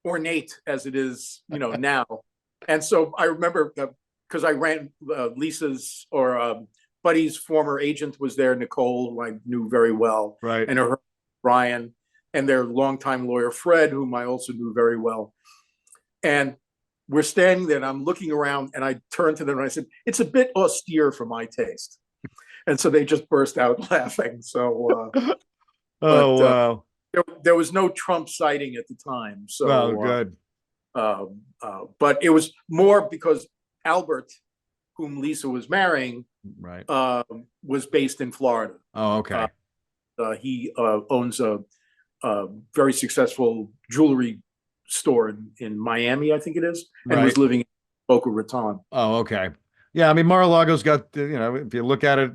ornate as it is, now. And so I remember because I ran Lisa's or Buddy's former agent was there, Nicole, who I knew very well, Right. and her Brian, and their longtime lawyer Fred, whom I also knew very well. And we're standing there, and I'm looking around, and I turned to them and I said, "It's a bit austere for my taste." And so they just burst out laughing. So, Wow. there was no Trump sighting at the time. So, Oh, good. But it was more because Albert, whom Lisa was marrying, Right. was based in Florida. Oh, okay. He owns a very successful jewelry store in Miami, I think it is, and was Right. living in Boca Raton. Oh, okay. Yeah, I mean, Mar-a-Lago's got, if you look at it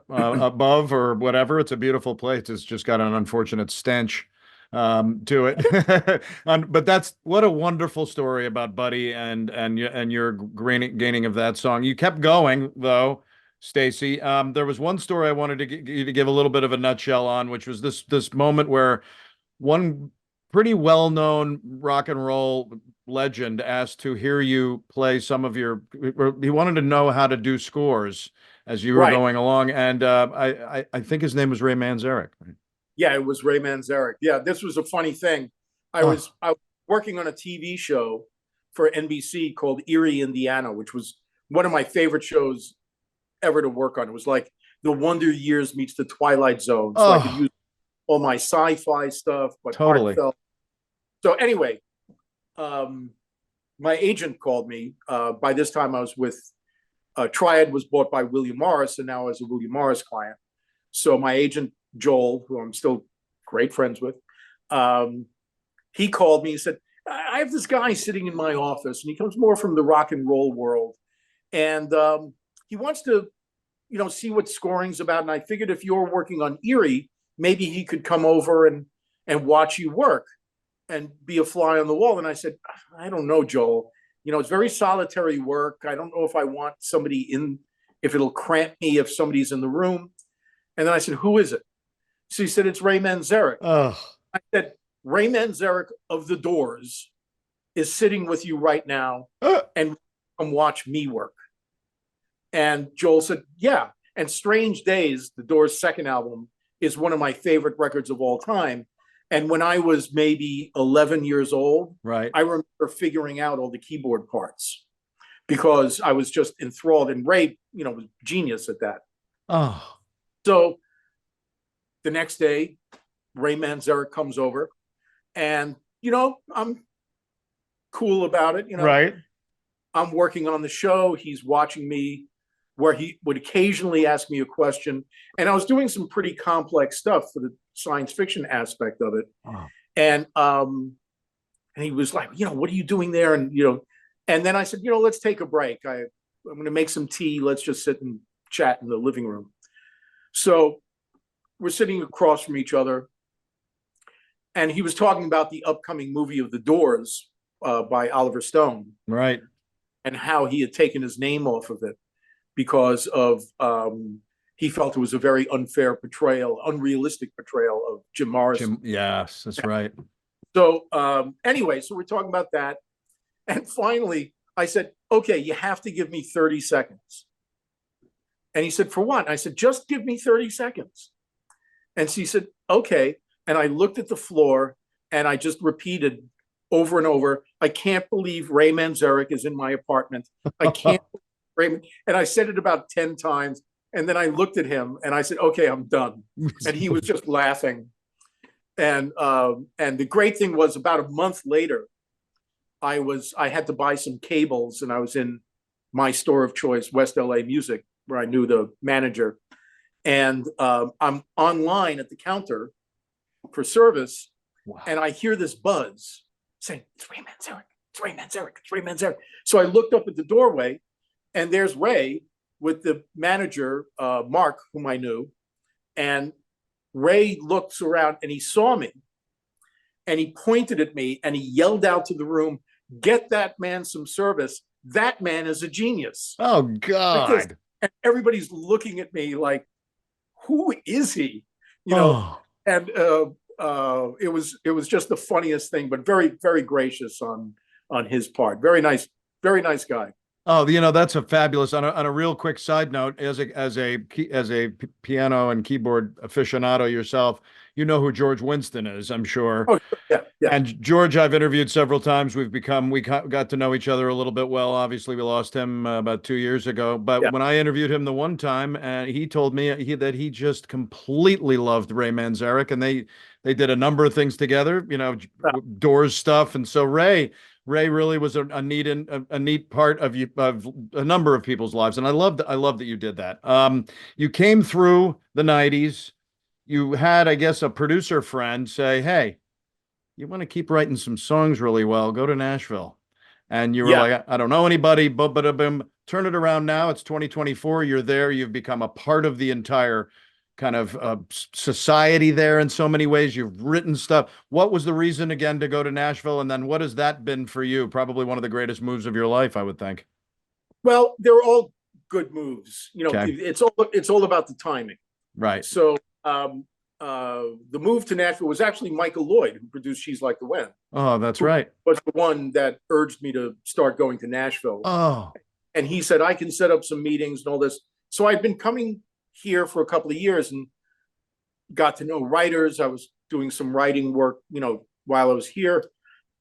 above or whatever, it's a beautiful place. It's just got an unfortunate stench to it. But that's what a wonderful story about Buddy and your gaining of that song. You kept going though, Stacy. There was one story I wanted you to give a little bit of a nutshell on, which was this moment where one pretty well-known rock and roll legend asked to hear you play some of he wanted to know how to do scores as you were Right. going along. And I think his name was Ray Manzarek. Yeah, it was Ray Manzarek. Yeah, this was a funny thing. I was working on a TV show for NBC called Erie, Indiana, which was one of my favorite shows ever to work on. It was like the Wonder Years meets the Twilight Zone. So I could use all my sci-fi stuff, but Totally. heartfelt. So anyway, my agent called me. By this time I was with Triad was bought by William Morris, and now I was a William Morris client. So my agent, Joel, who I'm still great friends with, he called me and said, "I have this guy sitting in my office, and he comes more from the rock and roll world. And he wants to, see what scoring's about. And I figured if you're working on Erie, maybe he could come over and watch you work and be a fly on the wall." And I said, "I don't know, Joel. It's very solitary work. I don't know if I want somebody if it'll cramp me if somebody's in the room." And then I said, "Who is it?" So he said, "It's Ray Manzarek." Oh, I said, "Ray Manzarek of The Doors is sitting with you right now and come watch me work." And Joel said, "Yeah." And Strange Days, The Doors' second album, is one of my favorite records of all time. And when I was maybe 11 years old, right. I remember figuring out all the keyboard parts because I was just enthralled. And Ray, was genius at that. Oh, So the next day, Ray Manzarek comes over, and I'm cool about it. right. I'm working on the show. He's watching me, where he would occasionally ask me a question, and I was doing some pretty complex stuff for the science fiction aspect of it. Oh. And he was like, "What are you doing there?" And and then I said, "Let's take a break. I'm going to make some tea. Let's just sit and chat in the living room." So we're sitting across from each other, and he was talking about the upcoming movie of The Doors by Oliver Stone, Right. and how he had taken his name off of it because of he felt it was a very unfair portrayal, unrealistic portrayal of Jim Morrison. Yes, that's right. So anyway, so we're talking about that, and finally I said, "Okay, you have to give me 30 seconds." And he said, "For what?" And I said, "Just give me 30 seconds. And she said, "Okay." And I looked at the floor and I just repeated over and over, "I can't believe Ray Manzarek is in my apartment. I can't believe Ray." And I said it about 10 times. And then I looked at him and I said, "Okay, I'm done." And he was just laughing. And the great thing was, about a month later, I had to buy some cables, and I was in my store of choice, West LA Music, where I knew the manager. And I'm online at the counter for service. Wow. And I hear this buzz saying, "It's Ray Manzarek. It's Ray Manzarek. It's Ray Manzarek." So I looked up at the doorway, and there's Ray with the manager, Mark, whom I knew. And Ray looks around and he saw me, and he pointed at me and he yelled out to the room, "Get that man some service. That man is a genius." Oh, Like this. God. And everybody's looking at me like, "Who is he?" Oh, And it was just the funniest thing, but very, very gracious on his part. Very nice guy. Oh, that's a fabulous. On a real quick side note, as a piano and keyboard aficionado yourself, you know who George Winston is, I'm sure. Oh, yeah, yeah. And George, I've interviewed several times. We got to know each other a little bit well. Obviously, we lost him about 2 years ago. But Yeah. when I interviewed him the one time, he told me that he just completely loved Ray Manzarek, and they did a number of things together. Doors stuff, and so Ray really was a neat part of a number of people's lives, and I love that you did that. You came through the '90s. You had, I guess, a producer friend say, "Hey, you want to keep writing some songs really well? Go to Nashville." And you were like, "I don't know anybody, but turn it around now. It's 2024. You're there. You've become a part of the entire kind of society there in so many ways. You've written stuff. What was the reason again to go to Nashville? And then what has that been for you? Probably one of the greatest moves of your life, I would think. Well, they're all good moves. Okay. It's all about the timing. Right. So the move to Nashville was actually Michael Lloyd, who produced She's Like the Wind. Oh, that's right. Was the one that urged me to start going to Nashville. Oh. And he said, I can set up some meetings and all this. So I've been coming here for a couple of years and got to know writers. I was doing some writing work, while I was here,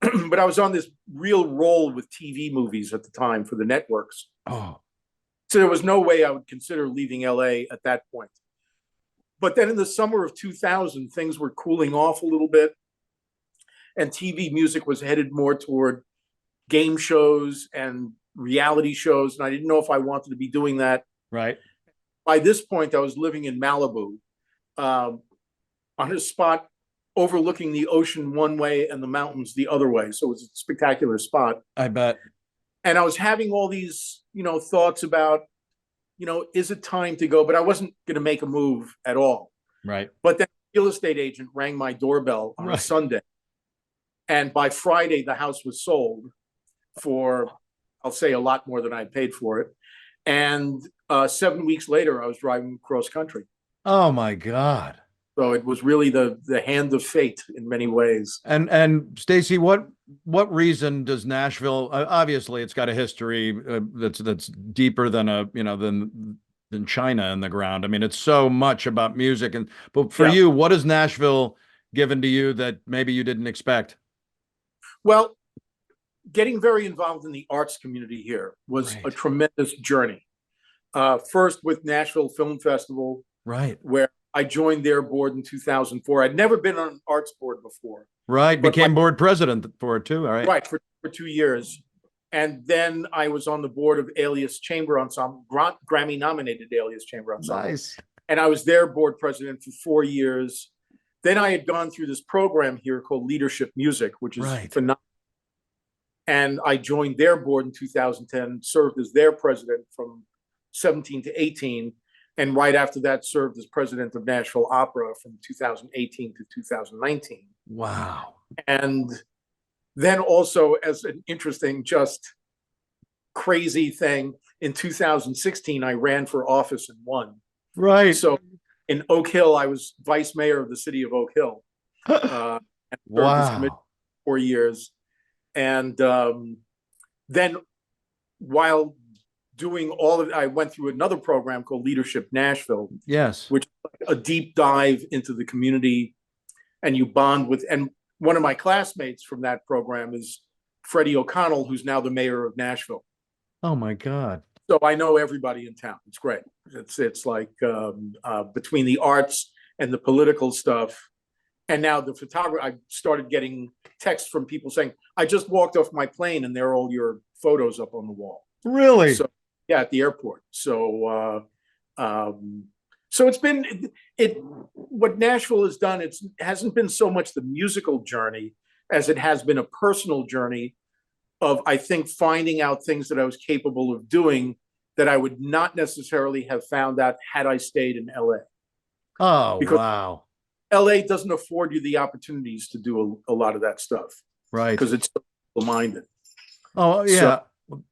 but I was on this real roll with TV movies at the time for the networks. Oh. So there was no way I would consider leaving LA at that point. But then in the summer of 2000, things were cooling off a little bit, and TV music was headed more toward game shows and reality shows. And I didn't know if I wanted to be doing that. Right. By this point, I was living in Malibu, on a spot overlooking the ocean one way and the mountains the other way. So it was a spectacular spot. I bet. And I was having all these, thoughts about, is it time to go? But I wasn't going to make a move at all. Right. But then a real estate agent rang my doorbell on a Sunday. And by Friday, the house was sold for, I'll say, a lot more than I paid for it. And 7 weeks later, I was driving cross country. Oh my God. So it was really the hand of fate in many ways. And Stacy, what reason does Nashville? Obviously, it's got a history that's deeper than than China in the ground. I mean, it's so much about music. But for you, what has Nashville given to you that maybe you didn't expect? Well, getting very involved in the arts community here was a tremendous journey. First with Nashville Film Festival, where I joined their board in 2004. I'd never been on an arts board before. Right, became board president for it too. All right. Right, for 2 years. And then I was on the board of ALIAS Chamber Ensemble, Grammy-nominated ALIAS Chamber Ensemble. Nice. And I was their board president for 4 years. Then I had gone through this program here called Leadership Music, which is phenomenal. And I joined their board in 2010, served as their president from 17 to 18. And right after that, served as president of Nashville Opera from 2018 to 2019. Wow. And then also, as an interesting, just crazy thing, in 2016, I ran for office and won. Right. So in Oak Hill, I was vice mayor of the city of Oak Hill. And served as 4 years. And then while doing all of it, I went through another program called Leadership Nashville. Yes. Which is a deep dive into the community, and you bond with, and one of my classmates from that program is Freddie O'Connell, who's now the mayor of Nashville. Oh my God. So I know everybody in town. It's great. It's like between the arts and the political stuff, and now the photography, I started getting texts from people saying, I just walked off my plane and there are all your photos up on the wall. Really? So, yeah, at the airport. So so it's been what Nashville has done, it hasn't been so much the musical journey as it has been a personal journey of, I think, finding out things that I was capable of doing that I would not necessarily have found out had I stayed in LA. Oh, because wow. LA doesn't afford you the opportunities to do a lot of that stuff. Right. Because it's so minded. Oh, yeah.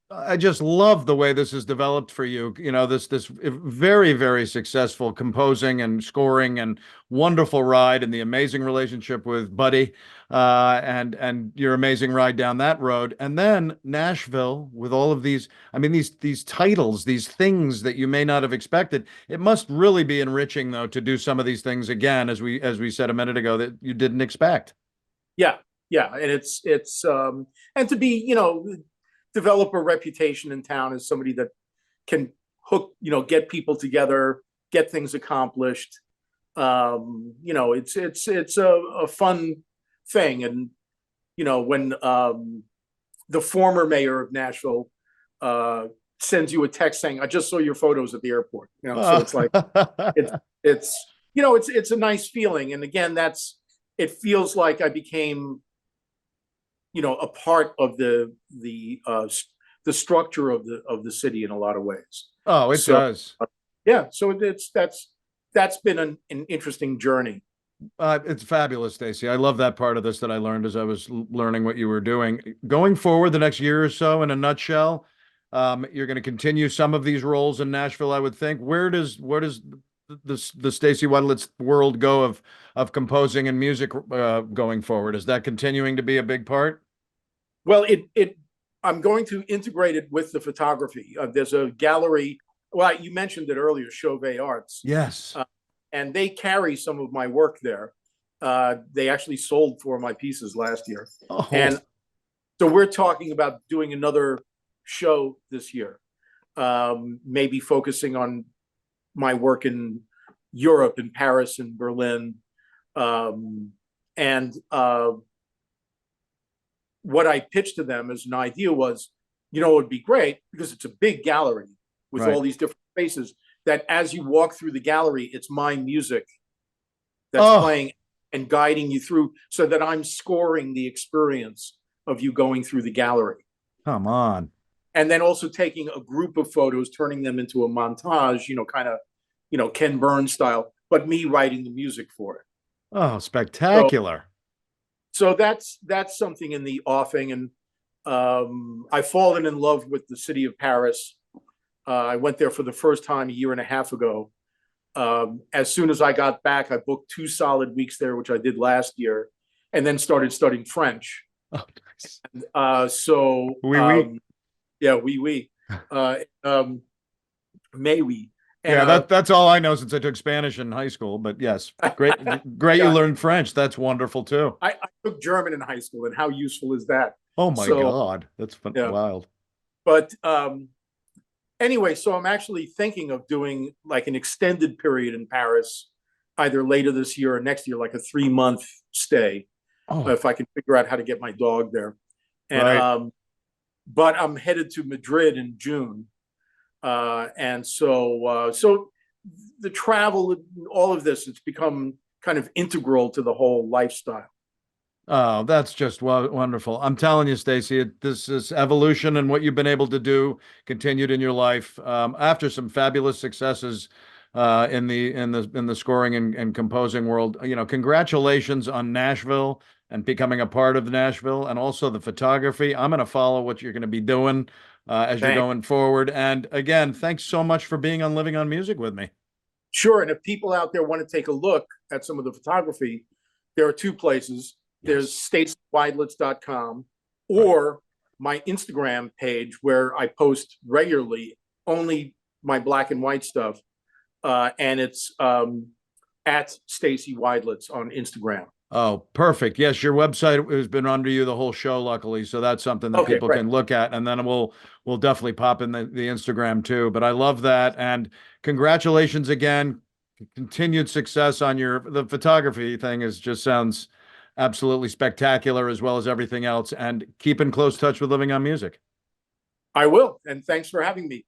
I just love the way this has developed for you. You know, this very, very successful composing and scoring and wonderful ride and the amazing relationship with Buddy, and your amazing ride down that road. And then Nashville with all of these, I mean, these titles, these things that you may not have expected. It must really be enriching though to do some of these things again, as we said a minute ago, that you didn't expect. Yeah, yeah, and it's and to be, develop a reputation in town as somebody that can get people together, get things accomplished. It's a fun thing. And when the former mayor of Nashville sends you a text saying, "I just saw your photos at the airport," so it's like it's a nice feeling. And again, it feels like I became a part of the structure of the city in a lot of ways. Oh, it does. Yeah, so that's been an interesting journey. It's fabulous, Stacy. I love that part of this that I learned as I was learning what you were doing. Going forward, the next year or so, in a nutshell, you're going to continue some of these roles in Nashville, I would think. Where does the Stacy Widelitz world go of composing and music going forward? Is that continuing to be a big part? Well, I'm going to integrate it with the photography. There's a gallery. Well, you mentioned it earlier, Chauvet Arts. Yes. And they carry some of my work there. They actually sold 4 of my pieces last year. Oh. And so we're talking about doing another show this year, maybe focusing on my work in Europe, in Paris and Berlin. What I pitched to them as an idea was, it would be great because it's a big gallery with all these different spaces, that as you walk through the gallery, it's my music that's playing and guiding you through, so that I'm scoring the experience of you going through the gallery. Come on. And then also taking a group of photos, turning them into a montage, kind of, Ken Burns style, but me writing the music for it. Oh, spectacular. So that's something in the offing. And I've fallen in love with the city of Paris. I went there for the first time a year and a half ago. As soon as I got back, I booked 2 solid weeks there, which I did last year, and then started studying French. Oh, nice. Oui, oui. Yeah, oui, oui. Mais oui. And, yeah, that's all I know since I took Spanish in high school. But yes, great, great. You learned French. That's wonderful too. I took German in high school, and how useful is that? Oh my God, that's fun, wild. But anyway, so I'm actually thinking of doing like an extended period in Paris, either later this year or next year, like a 3-month stay, if I can figure out how to get my dog there. And but I'm headed to Madrid in June. And so the travel, all of this, it's become kind of integral to the whole lifestyle. Oh, that's just wonderful. I'm telling you, Stacy, this is evolution, and what you've been able to do continued in your life after some fabulous successes in the scoring and composing world. Congratulations on Nashville and becoming a part of Nashville, and also the photography. I'm going to follow what you're going to be doing as you're going forward. And again, thanks so much for being on Living on Music with me. Sure. And if people out there want to take a look at some of the photography, there are 2 places. There's stacywidelitz.com or my Instagram page, where I post regularly only my black and white stuff. And it's at Stacy Widelitz on Instagram. Oh, perfect. Yes, your website has been under you the whole show, luckily. So that's something that people can look at. And then we'll definitely pop in the Instagram too. But I love that. And congratulations again. Continued success on the photography thing sounds absolutely spectacular, as well as everything else. And keep in close touch with Living on Music. I will. And thanks for having me.